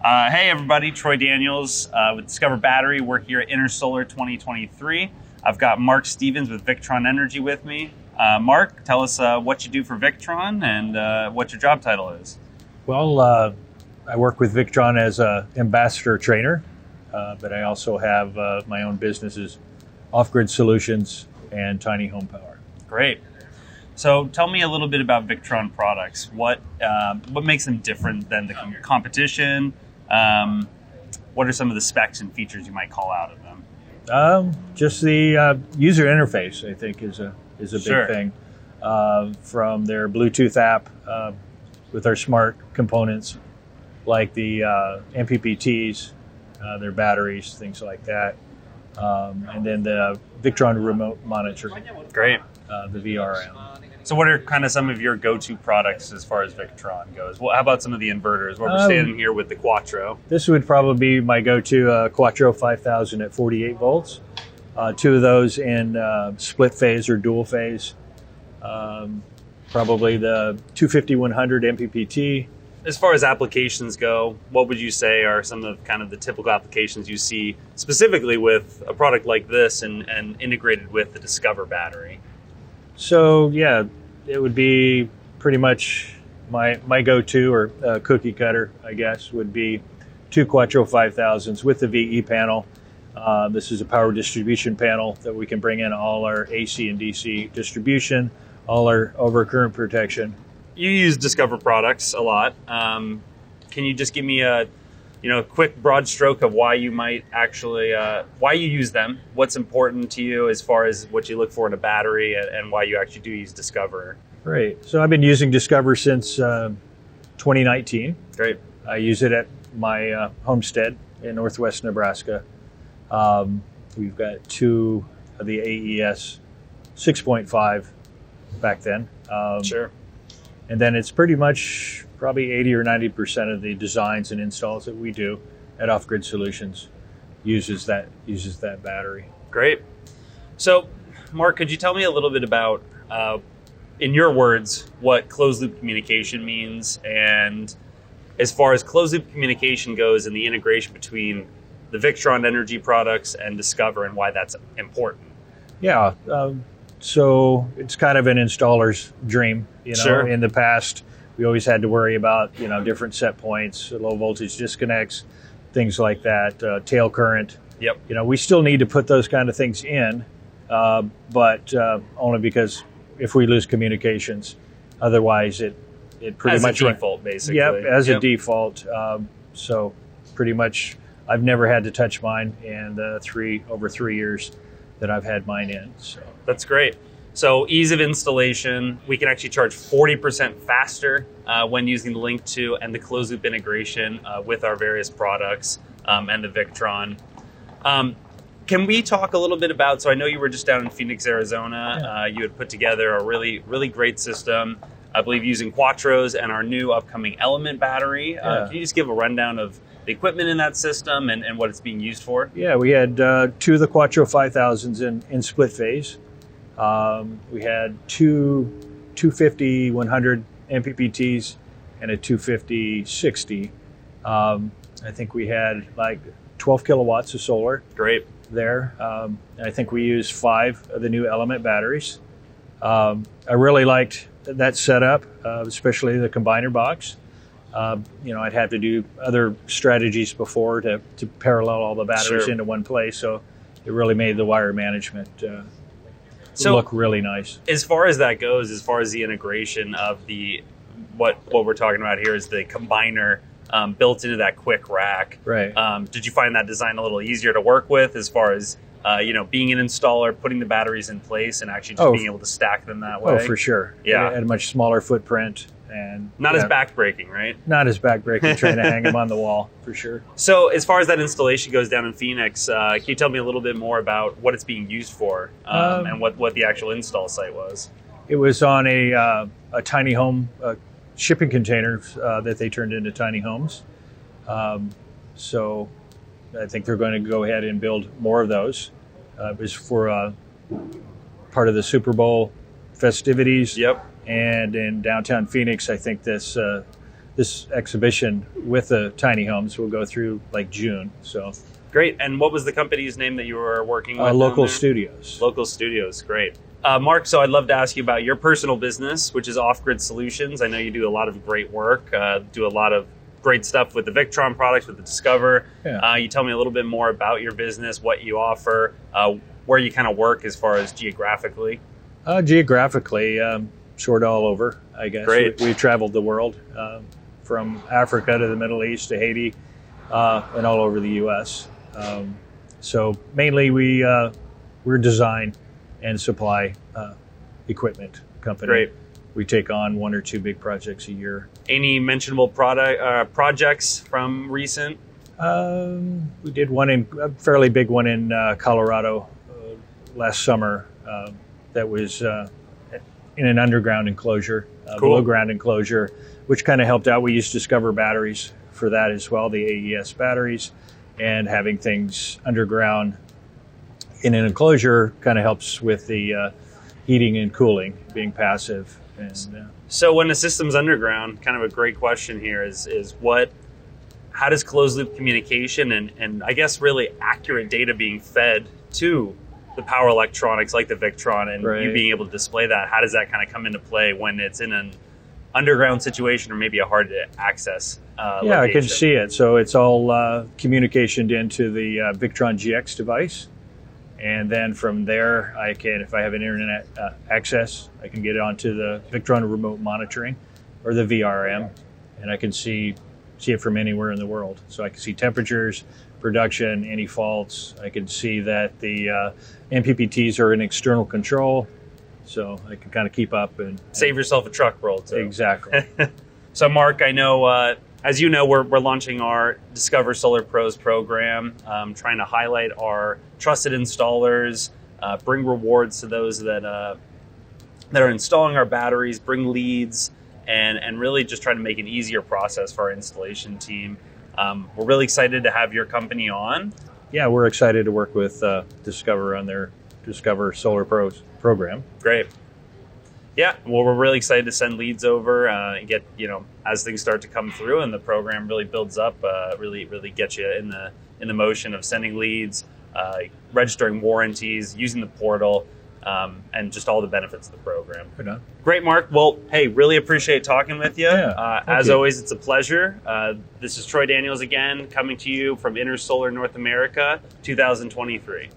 Hey everybody, Troy Daniels with Discover Battery. We're here at Intersolar 2023. I've got Marc Stevens with Victron Energy with me. Marc, tell us what you do for Victron and what your job title is. Well, I work with Victron as an ambassador trainer, but I also have my own businesses, Off-Grid Solutions and Tiny Home Power. Great. So tell me a little bit about Victron products. What makes them different than the competition? What are some of the specs and features you might call out of them? Just the user interface, I think, is a big Sure. thing. From their Bluetooth app with our smart components, like the MPPTs, their batteries, things like that, and then the Victron remote monitoring. Great. The VRM. So what are kind of some of your go-to products as far as Victron goes? Well, how about some of the inverters? We're standing here with the Quattro. This would probably be my go-to Quattro 5000 at 48 volts. Two of those in split phase or dual phase. Probably the 250-100 MPPT. As far as applications go, what would you say are some of kind of the typical applications you see specifically with a product like this and integrated with the Discover battery? So yeah, it would be pretty much my go-to or cookie cutter, I guess, would be two Quattro 5000s with the VE panel. This is a power distribution panel that we can bring in all our AC and DC distribution, all our overcurrent protection. You use Discover products a lot. Can you just give me a quick broad stroke of why you might actually why you use them? What's important to you as far as what you look for in a battery, and why you actually do use Discover? Great. So I've been using Discover since 2019. Great. I use it at my homestead in northwest Nebraska. We've got two of the AES 6.5 back then. Sure. And then it's pretty much probably 80 or 90% of the designs and installs that we do at Off-Grid Solutions uses that battery. Great. So, Marc, could you tell me a little bit about, in your words, what closed-loop communication means, and as far as closed-loop communication goes and the integration between the Victron Energy products and Discover and why that's important? Yeah. So it's kind of an installer's dream. Sure. In the past, we always had to worry about, different set points, low voltage disconnects, things like that, tail current. Yep. We still need to put those kind of things in, but only because if we lose communications, otherwise it pretty as much a default, basically. Yep, as a default. So pretty much, I've never had to touch mine in the over 3 years that I've had mine in. So that's great. So ease of installation, we can actually charge 40% faster when using the Link 2 and the closed loop integration with our various products and the Victron. Can we talk a little bit about, so I know you were just down in Phoenix, Arizona. Yeah. You had put together a really, really great system, I believe using Quattros and our new upcoming Element battery. Can you just give a rundown of the equipment in that system and what it's being used for? Yeah, we had two of the Quattro 5000s in split phase. We had two 250-100 MPPTs and a 250-60. I think we had like 12 kilowatts of solar. Great. There. I think we used 5 of the new Element batteries. I really liked that setup, especially the combiner box. I'd have to do other strategies before to parallel all the batteries Sure. into one place, so it really made the wire management look really nice. As far as that goes, as far as the integration of what we're talking about here is the combiner built into that quick rack. Right. Did you find that design a little easier to work with as far as being an installer, putting the batteries in place, and actually just being able to stack them that way? Oh, for sure. Yeah. At a much smaller footprint. And not as backbreaking, right? Not as backbreaking, trying to hang them on the wall, for sure. So as far as that installation goes down in Phoenix, can you tell me a little bit more about what it's being used for and what the actual install site was? It was on a tiny home shipping container that they turned into tiny homes. So I think they're going to go ahead and build more of those. It was for part of the Super Bowl festivities. Yep. And in downtown Phoenix, I think this this exhibition with the tiny homes will go through like June. So great. And what was the company's name that you were working with? Local Studios. Local Studios, great. Mark, so I'd love to ask you about your personal business, which is Off-Grid Solutions. I know you do a lot of great work, do a lot of great stuff with the Victron products, with the Discover. Yeah. You tell me a little bit more about your business, what you offer, where you kind of work as far as geographically. Geographically, sort of all over, I guess. Great. We've traveled the world, from Africa to the Middle East to Haiti, and all over the U.S. So mainly we're design and supply equipent company. Great. We take on 1 or 2 big projects a year. Any mentionable projects from recent? We did a fairly big one in Colorado last summer that was in an underground enclosure, Cool. below ground enclosure, which kind of helped out. We used Discover batteries for that as well, the AES batteries, and having things underground in an enclosure kind of helps with the heating and cooling, being passive. And So when the system's underground, kind of a great question here is how does closed loop communication and I guess really accurate data being fed to the power electronics like the Victron and Right. you being able to display that, how does that kind of come into play when it's in an underground situation or maybe a hard to access yeah, I can location? see it. So it's all communicationed into the Victron GX device. And then from there, I can, if I have an internet access, I can get it onto the Victron remote monitoring or the VRM, and I can see it from anywhere in the world. So I can see temperatures, production, any faults. I can see that the MPPTs are in external control, so I can kind of keep up and Save yourself a truck roll too. Exactly. So Mark, I know, as you know, we're launching our Discover Solar Pros program, trying to highlight our trusted installers, bring rewards to those that are installing our batteries, bring leads, and really just try to make an easier process for our installation team. We're really excited to have your company on. Yeah, we're excited to work with Discover on their Discover Solar Pros program. Great. Yeah, well, we're really excited to send leads over and get, as things start to come through and the program really builds up, really get you in the motion of sending leads, registering warranties, using the portal, and just all the benefits of the program. Right on. Great, Mark. Well, hey, really appreciate talking with you. Yeah, as you. always, it's a pleasure. This is Troy Daniels again, coming to you from Intersolar North America 2023.